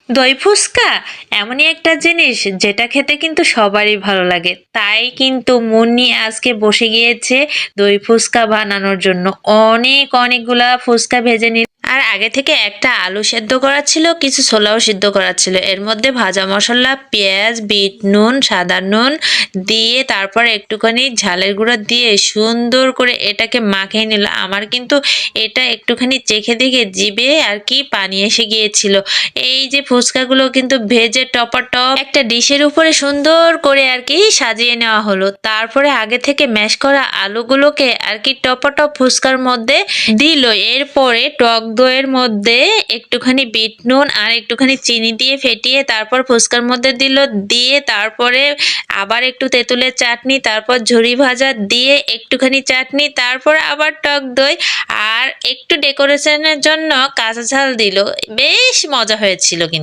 দই ফুচকা এমনই একটা জিনিস যেটা খেতে কিন্তু সবারই ভালো লাগে, তাই কিন্তু মন নিয়ে আজকে বসে গিয়েছে দই ফুচকা বানানোর জন্য। অনেকগুলা ফুচকা ভেজে নি, আর আগে থেকে একটা আলু সেদ্ধ করা ছিল, কিছু ছোলাও সিদ্ধ করা ছিল। এর মধ্যে ভাজা মশলা, পেঁয়াজ, বিট নুন, সাদা নুন দিয়ে তারপর একটুখানি ঝালের গুঁড়া দিয়ে সুন্দর করে এটাকে মাখিয়ে নিল। আমার কিন্তু এটা একটুখানি চেখে দেখে জিভে আর কি পানি এসে গিয়েছিল। এই যে ফুচকাগুলো কিন্তু ভেজে টপাটপ একটা ডিশের উপরে সুন্দর করে আর কি সাজিয়ে নেওয়া হলো। তারপরে আগে থেকে ম্যাশ করা আলুগুলোকে আর কি টপাটপ ফুচকার মধ্যে দিল। এরপরে টক দইয়ের মধ্যে একটুখানি বিট নুন আর একটুখানি চিনি দিয়ে ফেটিয়ে তারপর ফুচকার মধ্যে দিল, দিয়ে তারপরে আবার একটু তেঁতুলের চাটনি, তারপর ঝুরি ভাজা দিয়ে একটুখানি চাটনি, তারপর আবার টক দই আর একটু ডেকোরেশনের জন্য কাঁচা ঝাল দিল। বেশ মজা হয়েছিল কিন্তু।